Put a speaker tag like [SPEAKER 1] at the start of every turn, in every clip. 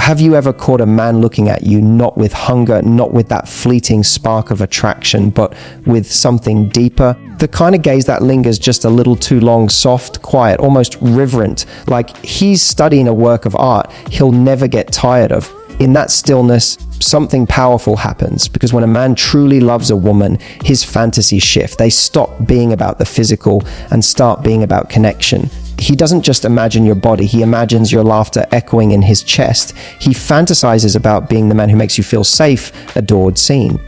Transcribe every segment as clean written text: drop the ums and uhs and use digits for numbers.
[SPEAKER 1] Have you ever caught a man looking at you not with hunger, not with that fleeting spark of attraction, but with something deeper? The kind of gaze that lingers just a little too long, soft, quiet, almost reverent, like he's studying a work of art he'll never get tired of. In that stillness, something powerful happens, because when a man truly loves a woman, his fantasies shift. They stop being about the physical and start being about connection. He doesn't just imagine your body, he imagines your laughter echoing in his chest. He fantasizes about being the man who makes you feel safe, adored, seen.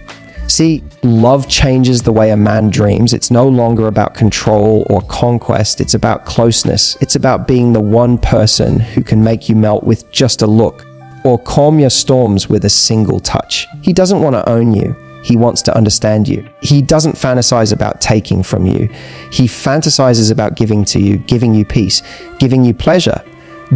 [SPEAKER 1] See, love changes the way a man dreams. It's no longer about control or conquest. It's about closeness. It's about being the one person who can make you melt with just a look, or calm your storms with a single touch. He doesn't want to own you. He wants to understand you. He doesn't fantasize about taking from you. He fantasizes about giving to you, giving you peace, giving you pleasure,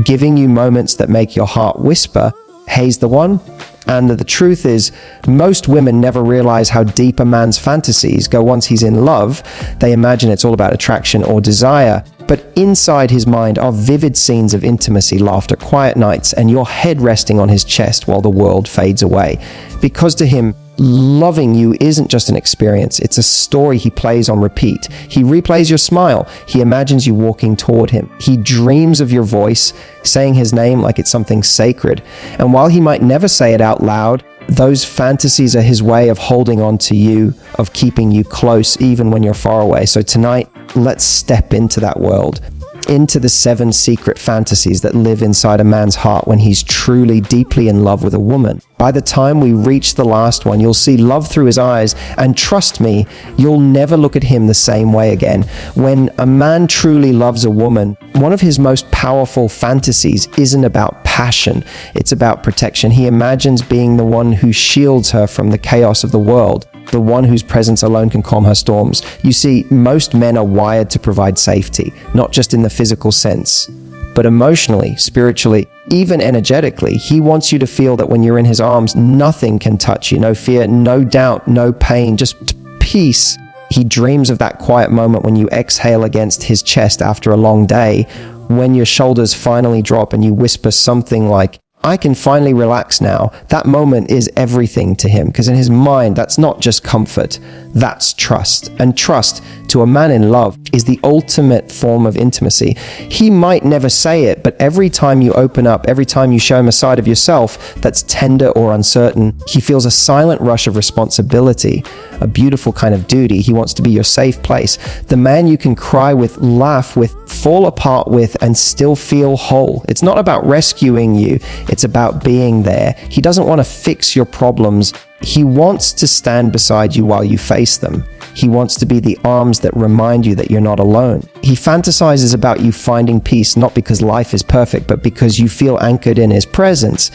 [SPEAKER 1] giving you moments that make your heart whisper, "Hey's the one." And the truth is, most women never realize how deep a man's fantasies go once he's in love. They imagine it's all about attraction or desire. But inside his mind are vivid scenes of intimacy, laughter, quiet nights, and your head resting on his chest while the world fades away. Because to him, loving you isn't just an experience, it's a story he plays on repeat. He replays your smile, he imagines you walking toward him. He dreams of your voice, saying his name like it's something sacred. And while he might never say it out loud, those fantasies are his way of holding on to you, of keeping you close even when you're far away. So tonight, let's step into that world, into the 7 secret fantasies that live inside a man's heart when he's truly deeply in love with a woman. By the time we reach the last one, you'll see love through his eyes, and trust me, you'll never look at him the same way again. When a man truly loves a woman, one of his most powerful fantasies isn't about passion, it's about protection. He imagines being the one who shields her from the chaos of the world, the one whose presence alone can calm her storms. You see, most men are wired to provide safety, not just in the physical sense, but emotionally, spiritually, even energetically. He wants you to feel that when you're in his arms, nothing can touch you. No fear, no doubt, no pain, just peace. He dreams of that quiet moment when you exhale against his chest after a long day, when your shoulders finally drop and you whisper something like, "I can finally relax now." That moment is everything to him, because in his mind, that's not just comfort, that's trust. And trust, to a man in love, is the ultimate form of intimacy. He might never say it, but every time you open up, every time you show him a side of yourself that's tender or uncertain, he feels a silent rush of responsibility, a beautiful kind of duty. He wants to be your safe place, the man you can cry with, laugh with, fall apart with, and still feel whole. It's not about rescuing you, it's about being there. He doesn't want to fix your problems. He wants to stand beside you while you face them. He wants to be the arms that remind you that you're not alone. He fantasizes about you finding peace, not because life is perfect, but because you feel anchored in his presence.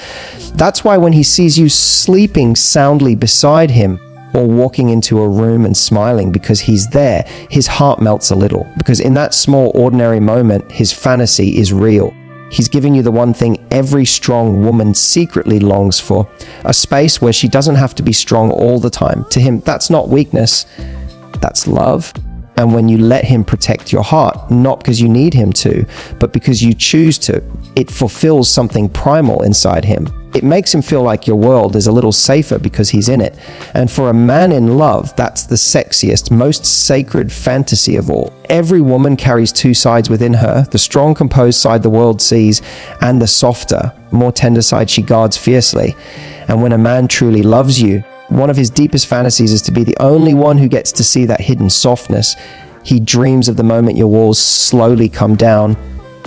[SPEAKER 1] That's why when he sees you sleeping soundly beside him, or walking into a room and smiling because he's there, his heart melts a little, because in that small, ordinary moment, his fantasy is real. He's giving you the one thing every strong woman secretly longs for, a space where she doesn't have to be strong all the time. To him, that's not weakness, that's love. And when you let him protect your heart, not because you need him to, but because you choose to, it fulfills something primal inside him. It makes him feel like your world is a little safer because he's in it. And for a man in love, that's the sexiest, most sacred fantasy of all. Every woman carries 2 sides within her, the strong, composed side the world sees, and the softer, more tender side she guards fiercely. And when a man truly loves you, one of his deepest fantasies is to be the only one who gets to see that hidden softness. He dreams of the moment your walls slowly come down,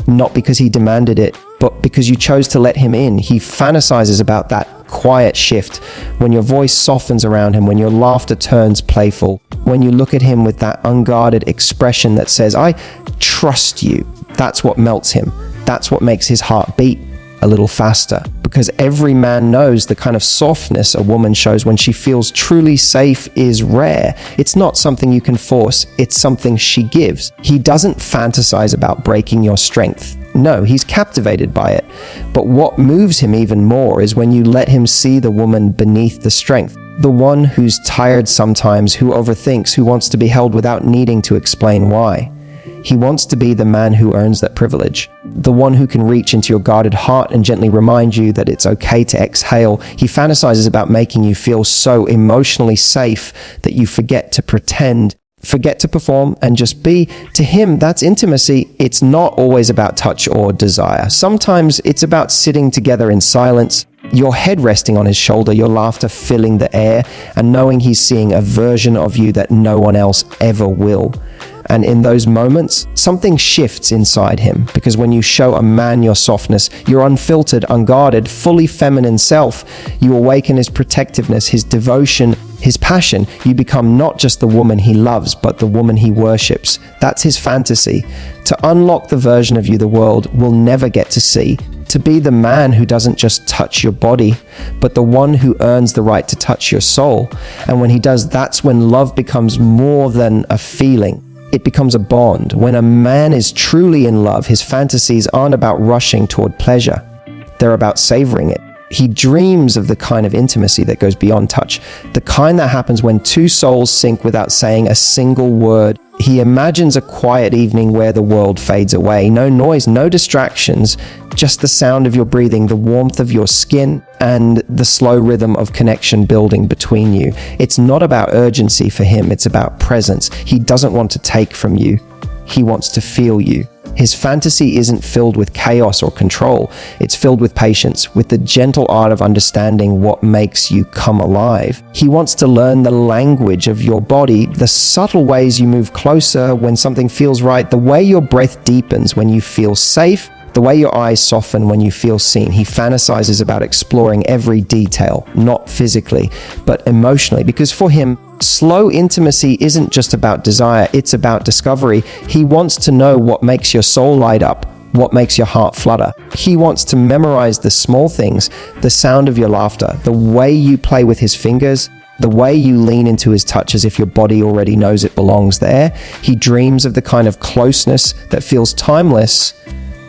[SPEAKER 1] not because he demanded it, but because you chose to let him in. He fantasizes about that quiet shift, when your voice softens around him, when your laughter turns playful, when you look at him with that unguarded expression that says, "I trust you." That's what melts him. That's what makes his heart beat a little faster, because every man knows the kind of softness a woman shows when she feels truly safe is rare. It's not something you can force, it's something she gives. He doesn't fantasize about breaking your strength. No, he's captivated by it. But what moves him even more is when you let him see the woman beneath the strength. The one who's tired sometimes, who overthinks, who wants to be held without needing to explain why. He wants to be the man who earns that privilege, the one who can reach into your guarded heart and gently remind you that it's okay to exhale. He fantasizes about making you feel so emotionally safe that you forget to pretend, forget to perform, and just be. To him, that's intimacy. It's not always about touch or desire. Sometimes it's about sitting together in silence, your head resting on his shoulder, your laughter filling the air, and knowing he's seeing a version of you that no one else ever will. And in those moments, something shifts inside him, because when you show a man your softness, your unfiltered, unguarded, fully feminine self, you awaken his protectiveness, his devotion, his passion. You become not just the woman he loves, but the woman he worships. That's his fantasy. To unlock the version of you the world will never get to see. To be the man who doesn't just touch your body, but the one who earns the right to touch your soul. And when he does, that's when love becomes more than a feeling. It becomes a bond. When a man is truly in love, his fantasies aren't about rushing toward pleasure. They're about savoring it. He dreams of the kind of intimacy that goes beyond touch, the kind that happens when two souls sync without saying a single word. He imagines a quiet evening where the world fades away. No noise, no distractions, just the sound of your breathing, the warmth of your skin, and the slow rhythm of connection building between you. It's not about urgency for him, it's about presence. He doesn't want to take from you, he wants to feel you. His fantasy isn't filled with chaos or control. It's filled with patience, with the gentle art of understanding what makes you come alive. He wants to learn the language of your body, the subtle ways you move closer when something feels right, the way your breath deepens when you feel safe, the way your eyes soften when you feel seen. He fantasizes about exploring every detail, not physically, but emotionally, because for him, slow intimacy isn't just about desire, it's about discovery. He wants to know what makes your soul light up, what makes your heart flutter. He wants to memorize the small things, the sound of your laughter, the way you play with his fingers, the way you lean into his touch as if your body already knows it belongs there. He dreams of the kind of closeness that feels timeless,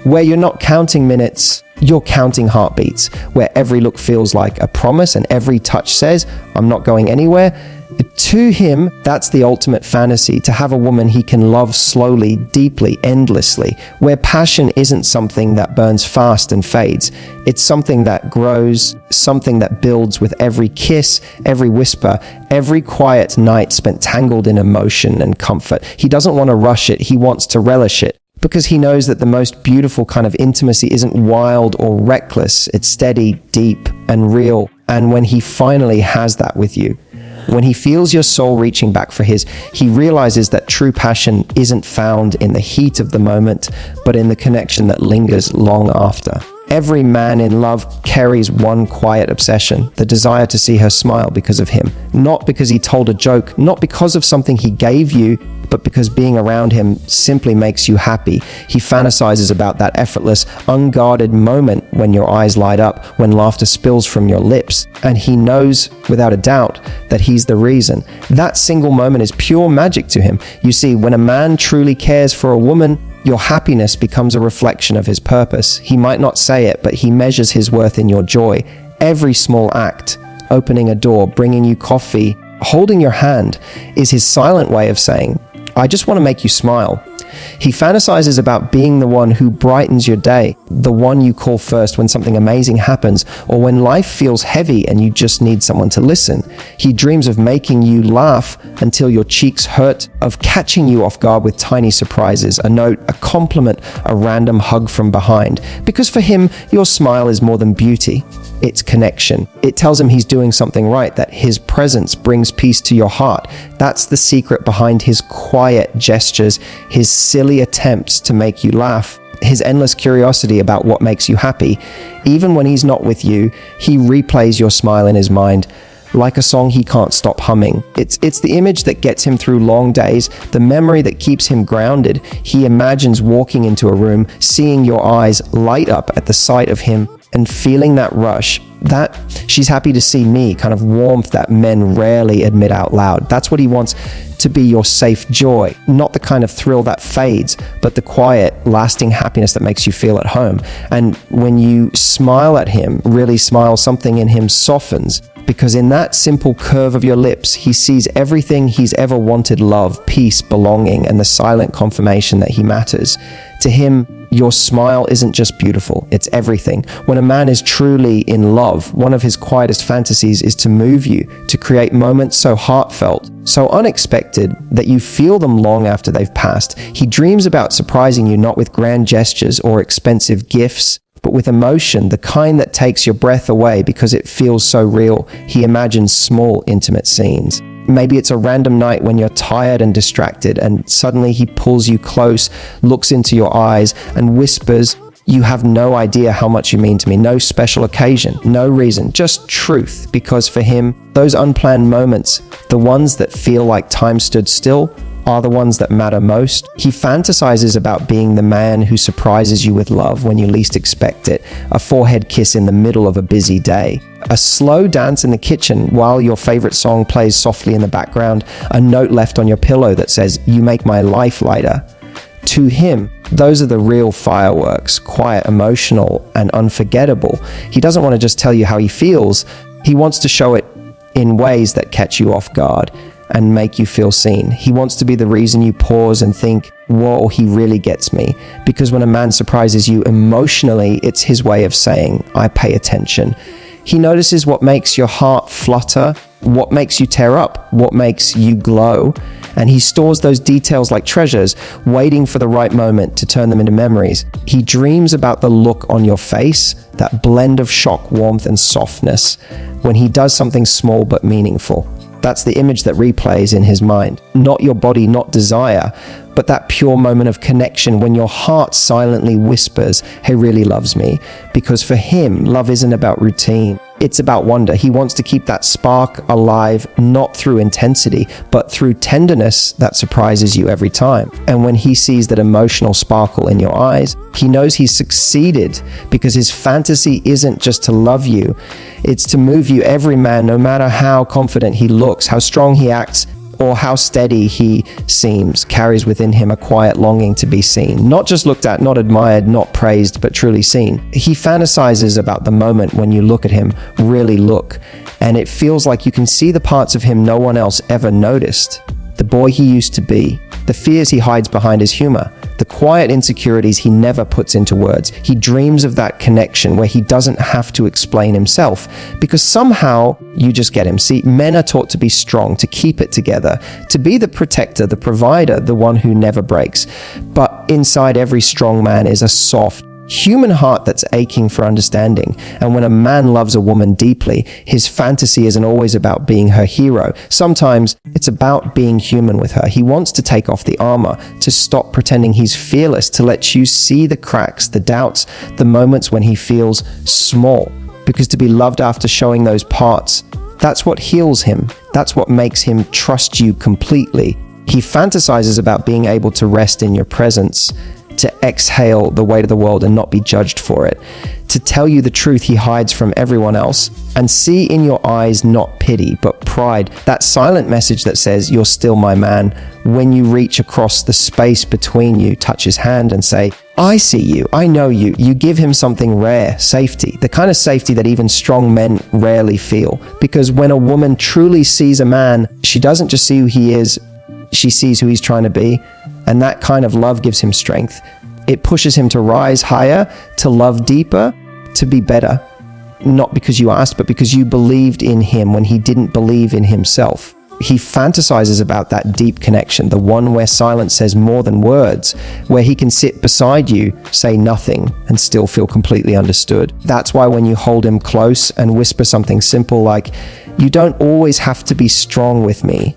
[SPEAKER 1] where you're not counting minutes, you're counting heartbeats, where every look feels like a promise and every touch says, I'm not going anywhere. To him, that's the ultimate fantasy, to have a woman he can love slowly, deeply, endlessly, where passion isn't something that burns fast and fades. It's something that grows, something that builds with every kiss, every whisper, every quiet night spent tangled in emotion and comfort. He doesn't want to rush it, he wants to relish it, because he knows that the most beautiful kind of intimacy isn't wild or reckless, it's steady, deep, and real. And when he finally has that with you, when he feels your soul reaching back for his, he realizes that true passion isn't found in the heat of the moment, but in the connection that lingers long after. Every man in love carries one quiet obsession, the desire to see her smile because of him. Not because he told a joke, not because of something he gave you, but because being around him simply makes you happy. He fantasizes about that effortless, unguarded moment when your eyes light up, when laughter spills from your lips, and he knows without a doubt that he's the reason. That single moment is pure magic to him. You see, when a man truly cares for a woman, your happiness becomes a reflection of his purpose. He might not say it, but he measures his worth in your joy. Every small act, opening a door, bringing you coffee, holding your hand, is his silent way of saying, I just want to make you smile. He fantasizes about being the one who brightens your day, the one you call first when something amazing happens, or when life feels heavy and you just need someone to listen. He dreams of making you laugh until your cheeks hurt, of catching you off guard with tiny surprises, a note, a compliment, a random hug from behind. Because for him, your smile is more than beauty. It's connection. It tells him he's doing something right, that his presence brings peace to your heart. That's the secret behind his quiet gestures, his silly attempts to make you laugh, his endless curiosity about what makes you happy. Even when he's not with you, he replays your smile in his mind, like a song he can't stop humming. It's the image that gets him through long days, the memory that keeps him grounded. He imagines walking into a room, seeing your eyes light up at the sight of him, and feeling that rush, that she's happy to see me kind of warmth that men rarely admit out loud. That's what he wants to be, your safe joy, not the kind of thrill that fades, but the quiet, lasting happiness that makes you feel at home. And when you smile at him, really smile, something in him softens. because in that simple curve of your lips, he sees everything he's ever wanted: love, peace, belonging, and the silent confirmation that he matters. To him, your smile isn't just beautiful, it's everything. When a man is truly in love, one of his quietest fantasies is to move you, to create moments so heartfelt, so unexpected, that you feel them long after they've passed. He dreams about surprising you not with grand gestures or expensive gifts, but with emotion, the kind that takes your breath away because it feels so real. He imagines small, intimate scenes. Maybe it's a random night when you're tired and distracted, and suddenly he pulls you close, looks into your eyes, and whispers, "You have no idea how much you mean to me." No special occasion, no reason, just truth. Because for him, those unplanned moments, the ones that feel like time stood still, are the ones that matter most. He fantasizes about being the man who surprises you with love when you least expect it, a forehead kiss in the middle of a busy day, a slow dance in the kitchen while your favorite song plays softly in the background, a note left on your pillow that says, "You make my life lighter." To him, those are the real fireworks, quiet, emotional, and unforgettable. He doesn't want to just tell you how he feels. He wants to show it in ways that catch you off guard and make you feel seen. He wants to be the reason you pause and think, "Whoa, he really gets me." Because when a man surprises you emotionally, it's his way of saying, "I pay attention." He notices what makes your heart flutter, what makes you tear up, what makes you glow, and he stores those details like treasures, waiting for the right moment to turn them into memories. He dreams about the look on your face, that blend of shock, warmth, and softness, when he does something small but meaningful. That's the image that replays in his mind. Not your body, not desire, but that pure moment of connection when your heart silently whispers, "He really loves me." Because for him, love isn't about routine. It's about wonder. He wants to keep that spark alive, not through intensity, but through tenderness that surprises you every time. And when he sees that emotional sparkle in your eyes, he knows he's succeeded, because his fantasy isn't just to love you, it's to move you. Every man, no matter how confident he looks, how strong he acts, or how steady he seems, carries within him a quiet longing to be seen. Not just looked at, not admired, not praised, but truly seen. He fantasizes about the moment when you look at him, really look, and it feels like you can see the parts of him no one else ever noticed. The boy he used to be, the fears he hides behind his humor, the quiet insecurities he never puts into words. He dreams of that connection where he doesn't have to explain himself, because somehow you just get him. See, men are taught to be strong, to keep it together, to be the protector, the provider, the one who never breaks. But inside every strong man is a soft, human heart that's aching for understanding. And when a man loves a woman deeply, his fantasy isn't always about being her hero. Sometimes it's about being human with her. He wants to take off the armor, to stop pretending he's fearless, to let you see the cracks, the doubts, the moments when he feels small. Because to be loved after showing those parts, that's what heals him. That's what makes him trust you completely. He fantasizes about being able to rest in your presence, to exhale the weight of the world and not be judged for it, to tell you the truth he hides from everyone else, and see in your eyes not pity, but pride, that silent message that says, "You're still my man," when you reach across the space between you, touch his hand and say, "I see you, I know you." You give him something rare, safety, the kind of safety that even strong men rarely feel. Because when a woman truly sees a man, she doesn't just see who he is, she sees who he's trying to be. And that kind of love gives him strength. It pushes him to rise higher, to love deeper, to be better. Not because you asked, but because you believed in him when he didn't believe in himself. He fantasizes about that deep connection, the one where silence says more than words, where he can sit beside you, say nothing, and still feel completely understood. That's why when you hold him close and whisper something simple like, "You don't always have to be strong with me,"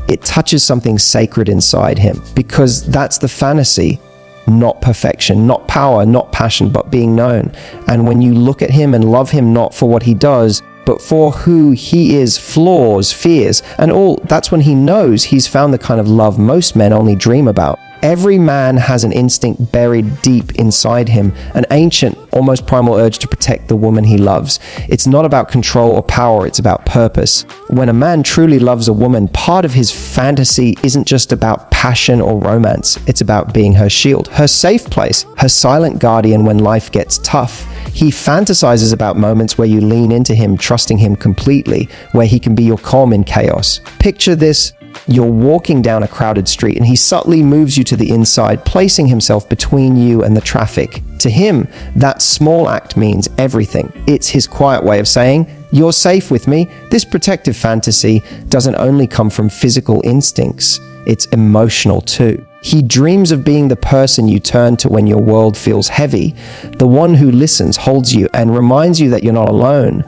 [SPEAKER 1] it touches something sacred inside him, because that's the fantasy, not perfection, not power, not passion, but being known. And when you look at him and love him not for what he does, but for who he is, flaws, fears, and all, that's when he knows he's found the kind of love most men only dream about. Every man has an instinct buried deep inside him, an ancient, almost primal urge to protect the woman he loves. It's not about control or power, it's about purpose. When a man truly loves a woman, part of his fantasy isn't just about passion or romance. It's about being her shield, her safe place, her silent guardian when life gets tough. He fantasizes about moments where you lean into him, trusting him completely, where he can be your calm in chaos. Picture this. You're walking down a crowded street and he subtly moves you to the inside, placing himself between you and the traffic. To him, that small act means everything. It's his quiet way of saying, "You're safe with me." This protective fantasy doesn't only come from physical instincts, it's emotional too. He dreams of being the person you turn to when your world feels heavy, the one who listens, holds you, and reminds you that you're not alone.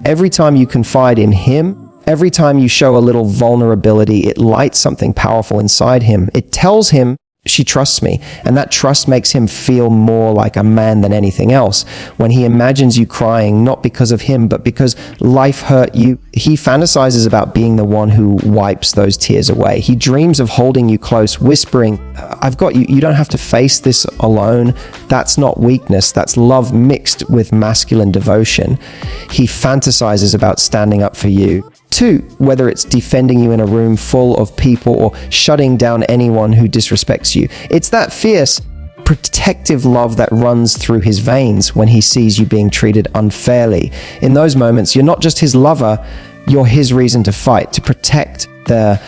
[SPEAKER 1] Every time you confide in him, every time you show a little vulnerability, it lights something powerful inside him. It tells him, "She trusts me," and that trust makes him feel more like a man than anything else. When he imagines you crying, not because of him, but because life hurt you, he fantasizes about being the one who wipes those tears away. He dreams of holding you close, whispering, "I've got you. You don't have to face this alone." That's not weakness. That's love mixed with masculine devotion. He fantasizes about standing up for you. Two, whether it's defending you in a room full of people or shutting down anyone who disrespects you. It's that fierce, protective love that runs through his veins when he sees you being treated unfairly. In those moments, you're not just his lover, you're his reason to fight, to protect, to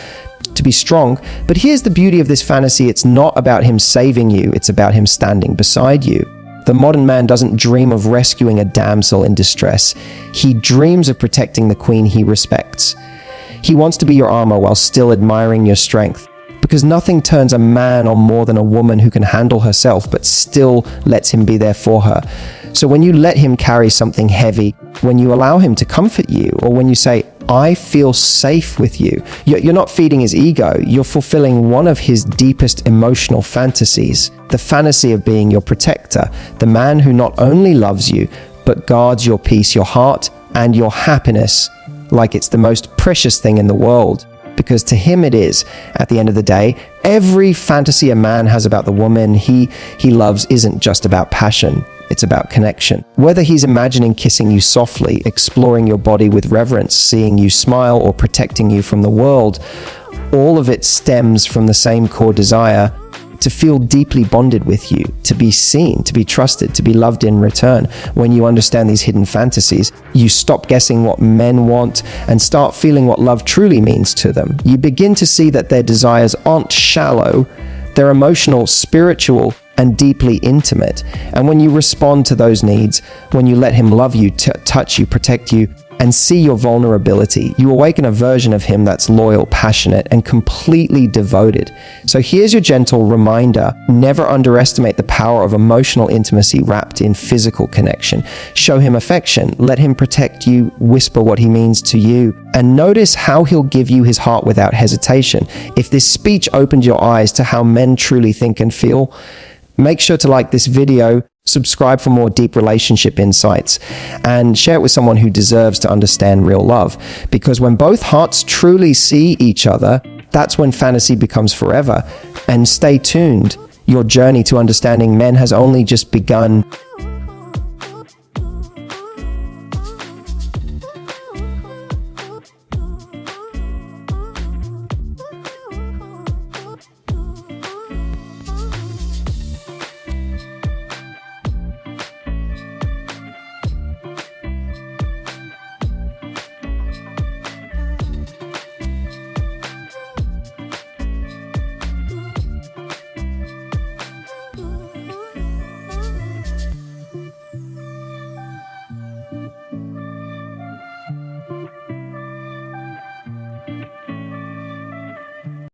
[SPEAKER 1] be strong. But here's the beauty of this fantasy. It's not about him saving you, it's about him standing beside you. The modern man doesn't dream of rescuing a damsel in distress. He dreams of protecting the queen he respects. He wants to be your armor while still admiring your strength. Because nothing turns a man on more than a woman who can handle herself but still lets him be there for her. So when you let him carry something heavy, when you allow him to comfort you, or when you say, "I feel safe with you," you're not feeding his ego, you're fulfilling one of his deepest emotional fantasies, the fantasy of being your protector, the man who not only loves you, but guards your peace, your heart, and your happiness like it's the most precious thing in the world. Because to him it is. At the end of the day, every fantasy a man has about the woman he loves isn't just about passion. It's about connection. Whether he's imagining kissing you softly, exploring your body with reverence, seeing you smile, or protecting you from the world, all of it stems from the same core desire to feel deeply bonded with you, to be seen, to be trusted, to be loved in return. When you understand these hidden fantasies, you stop guessing what men want and start feeling what love truly means to them. You begin to see that their desires aren't shallow, they're emotional, spiritual, and deeply intimate. And when you respond to those needs, when you let him love you, touch you, protect you, and see your vulnerability, you awaken a version of him that's loyal, passionate, and completely devoted. So here's your gentle reminder: never underestimate the power of emotional intimacy wrapped in physical connection. Show him affection, let him protect you, whisper what he means to you, and notice how he'll give you his heart without hesitation. If this speech opened your eyes to how men truly think and feel, make sure to like this video, subscribe for more deep relationship insights, and share it with someone who deserves to understand real love. Because when both hearts truly see each other, that's when fantasy becomes forever. And stay tuned. Your journey to understanding men has only just begun.